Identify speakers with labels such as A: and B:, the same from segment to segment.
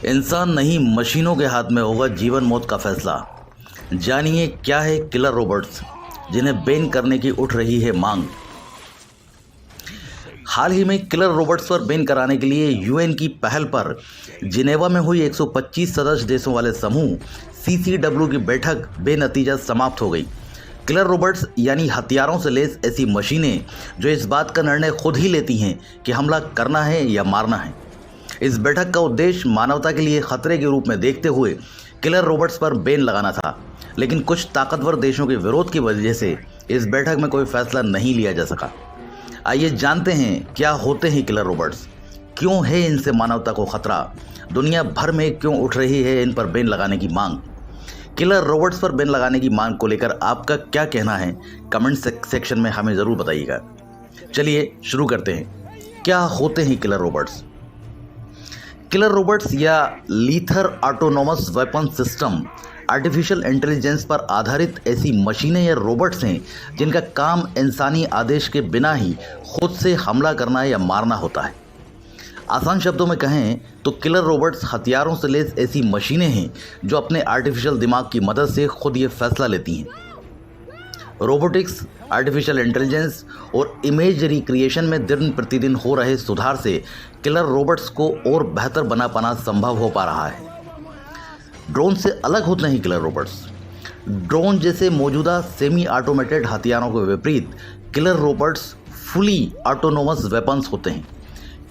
A: इंसान नहीं मशीनों के हाथ में होगा जीवन मौत का फैसला। जानिए क्या है किलर रोबोट्स जिन्हें बैन करने की उठ रही है मांग। हाल ही में किलर रोबोट्स पर बैन कराने के लिए यूएन की पहल पर जिनेवा में हुई 125 सदस्य देशों वाले समूह सीसीडब्ल्यू की बैठक बेनतीजा समाप्त हो गई। किलर रोबोट्स यानी हथियारों से लैस ऐसी मशीनें जो इस बात का निर्णय खुद ही लेती हैं कि हमला करना है या मारना है। इस बैठक का उद्देश्य मानवता के लिए खतरे के रूप में देखते हुए किलर रोबोट्स पर बैन लगाना था, लेकिन कुछ ताकतवर देशों के विरोध की वजह से इस बैठक में कोई फैसला नहीं लिया जा सका। आइए जानते हैं क्या होते हैं किलर रोबोट्स, क्यों है इनसे मानवता को खतरा, दुनिया भर में क्यों उठ रही है इन पर बैन लगाने की मांग। किलर रोबोट्स पर बैन लगाने की मांग को लेकर आपका क्या कहना है, कमेंट सेक्शन में हमें ज़रूर बताइएगा। चलिए शुरू करते हैं। क्या होते हैं किलर रोबोट्स? किलर रोबोट्स या Leathern autonomous weapon system artificial intelligence पर आधारित ऐसी मशीनें या रोबोट्स हैं जिनका काम इंसानी आदेश के बिना ही खुद से हमला करना या मारना होता है। आसान शब्दों में कहें तो किलर रोबोट्स हथियारों से लैस ऐसी मशीनें हैं जो अपने आर्टिफिशियल दिमाग की मदद से खुद ये फैसला लेती हैं। रोबोटिक्स, आर्टिफिशियल इंटेलिजेंस और इमेज रिक्रिएशन में दिन प्रतिदिन हो रहे सुधार से किलर रोबोट्स को और बेहतर बना पाना संभव हो पा रहा है। ड्रोन से अलग होते हैं किलर रोबोट्स। ड्रोन जैसे मौजूदा सेमी ऑटोमेटेड हथियारों के विपरीत killer robots fully autonomous weapons होते हैं।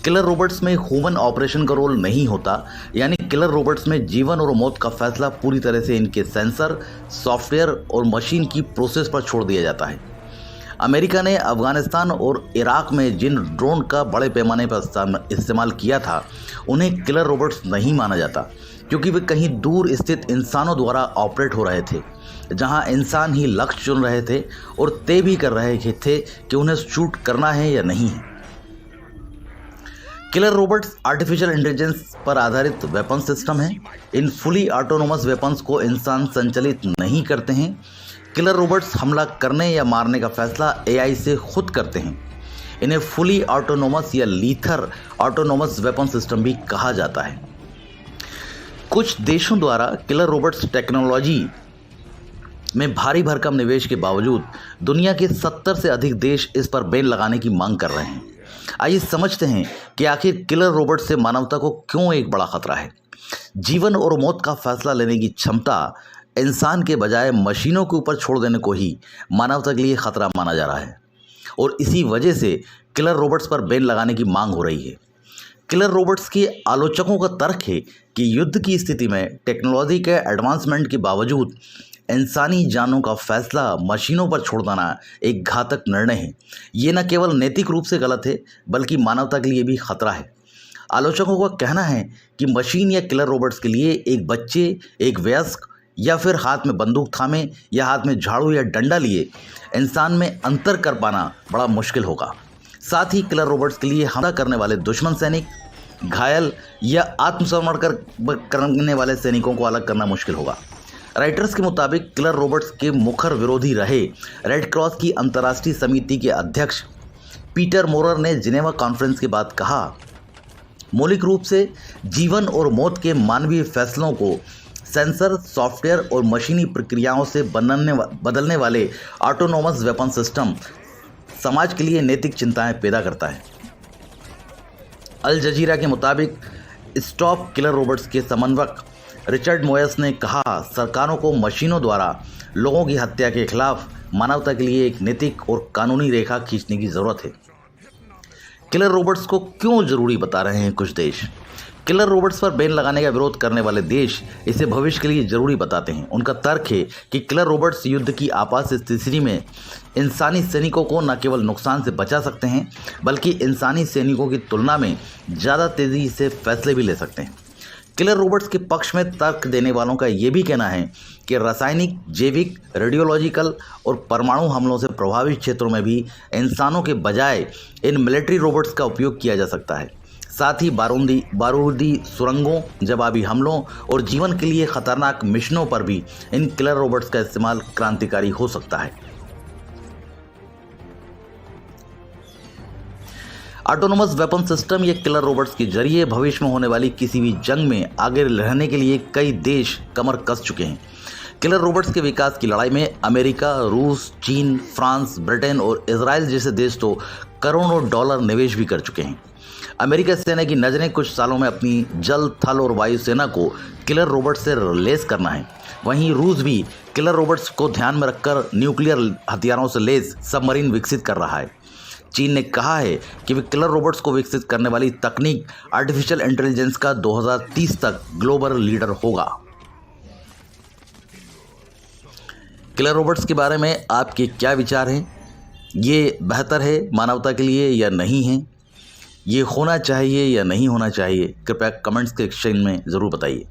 A: किलर रोबोट्स में ह्यूमन ऑपरेशन का रोल नहीं होता, यानी किलर रोबोट्स में जीवन और मौत का फैसला पूरी तरह से इनके सेंसर, सॉफ्टवेयर और मशीन की प्रोसेस पर छोड़ दिया जाता है। अमेरिका ने अफगानिस्तान और इराक में जिन ड्रोन का बड़े पैमाने पर इस्तेमाल किया था उन्हें किलर रोबोट्स नहीं माना जाता, क्योंकि वे कहीं दूर स्थित इंसानों द्वारा ऑपरेट हो रहे थे, जहां इंसान ही लक्ष्य चुन रहे थे और तय भी कर रहे थे कि उन्हें शूट करना है या नहीं है। किलर रोबोट्स आर्टिफिशियल इंटेलिजेंस पर आधारित वेपन सिस्टम है। इन फुली ऑटोनोमस वेपन्स को इंसान संचालित नहीं करते हैं। किलर रोबोट्स हमला करने या मारने का फैसला एआई से खुद करते हैं। इन्हें फुली ऑटोनोमस या लीथर ऑटोनोमस वेपन सिस्टम भी कहा जाता है। कुछ देशों द्वारा किलर रोबोट्स टेक्नोलॉजी में भारी भरकम निवेश के बावजूद दुनिया के 70 से अधिक देश इस पर बैन लगाने की मांग कर रहे हैं। आइए समझते हैं कि आखिर किलर रोबोट से मानवता को क्यों एक बड़ा खतरा है। जीवन और मौत का फैसला लेने की क्षमता इंसान के बजाय मशीनों के ऊपर छोड़ देने को ही मानवता के लिए खतरा माना जा रहा है, और इसी वजह से किलर रोबोट्स पर बैन लगाने की मांग हो रही है। किलर रोबोट्स के आलोचकों का तर्क है कि युद्ध की स्थिति में टेक्नोलॉजी के एडवांसमेंट के बावजूद इंसानी जानों का फैसला मशीनों पर छोड़ देना एक घातक निर्णय है। ये न केवल नैतिक रूप से गलत है, बल्कि मानवता के लिए भी खतरा है। आलोचकों का कहना है कि मशीन या किलर रोबोट्स के लिए एक बच्चे, एक वयस्क या फिर हाथ में बंदूक थामे या हाथ में झाड़ू या डंडा लिए इंसान में अंतर कर पाना बड़ा मुश्किल होगा। साथ ही किलर रोबोट्स के लिए हमला करने वाले दुश्मन सैनिक, घायल या आत्मसमर्पण करने वाले सैनिकों को अलग करना मुश्किल होगा। राइटर्स के मुताबिक किलर रोबोट्स के मुखर विरोधी रहे रेड क्रॉस की अंतर्राष्ट्रीय समिति के अध्यक्ष पीटर मोरर ने जिनेवा कॉन्फ्रेंस के बाद कहा, मौलिक रूप से जीवन और मौत के मानवीय फैसलों को सेंसर, सॉफ्टवेयर और मशीनी प्रक्रियाओं से बदलने वाले ऑटोनोमस वेपन सिस्टम समाज के लिए नैतिक चिंताएं पैदा करता है। अल जजीरा के मुताबिक स्टॉप किलर रोबोट्स के समन्वयक रिचर्ड मोयस ने कहा, सरकारों को मशीनों द्वारा लोगों की हत्या के खिलाफ मानवता के लिए एक नैतिक और कानूनी रेखा खींचने की ज़रूरत है। किलर रोबोट्स को क्यों ज़रूरी बता रहे हैं कुछ देश? किलर रोबोट्स पर बैन लगाने का विरोध करने वाले देश इसे भविष्य के लिए ज़रूरी बताते हैं। उनका तर्क है कि किलर रोबोट्स युद्ध की आपात स्थिति में इंसानी सैनिकों को न केवल नुकसान से बचा सकते हैं, बल्कि इंसानी सैनिकों की तुलना में ज़्यादा तेज़ी से फैसले भी ले सकते हैं। किलर रोबोट्स के पक्ष में तर्क देने वालों का ये भी कहना है कि रासायनिक, जैविक, रेडियोलॉजिकल और परमाणु हमलों से प्रभावित क्षेत्रों में भी इंसानों के बजाय इन मिलिट्री रोबोट्स का उपयोग किया जा सकता है। साथ ही बारूदी सुरंगों, जवाबी हमलों और जीवन के लिए खतरनाक मिशनों पर भी इन किलर रोबोट्स का इस्तेमाल क्रांतिकारी हो सकता है। ऑटोनोमस वेपन सिस्टम या किलर रोबोट्स के जरिए भविष्य में होने वाली किसी भी जंग में आगे रहने के लिए कई देश कमर कस चुके हैं। किलर रोबोट्स के विकास की लड़ाई में अमेरिका, रूस, चीन, फ्रांस, ब्रिटेन और इजराइल जैसे देश तो करोड़ों डॉलर निवेश भी कर चुके हैं। अमेरिका सेना की नज़रें कुछ सालों में अपनी जल, थल और वायु सेना को किलर रोबोट से लैस करना है। वहीं रूस भी किलर रोबोट्स को ध्यान में रखकर न्यूक्लियर हथियारों से लैस सबमरीन विकसित कर रहा है। चीन ने कहा है कि वे किलर रोबोट्स को विकसित करने वाली तकनीक आर्टिफिशियल इंटेलिजेंस का 2030 तक ग्लोबल लीडर होगा। किलर रोबोट्स के बारे में आपके क्या विचार हैं? ये बेहतर है मानवता के लिए या नहीं है? ये होना चाहिए या नहीं होना चाहिए? कृपया कमेंट्स के सेक्शन में ज़रूर बताइए।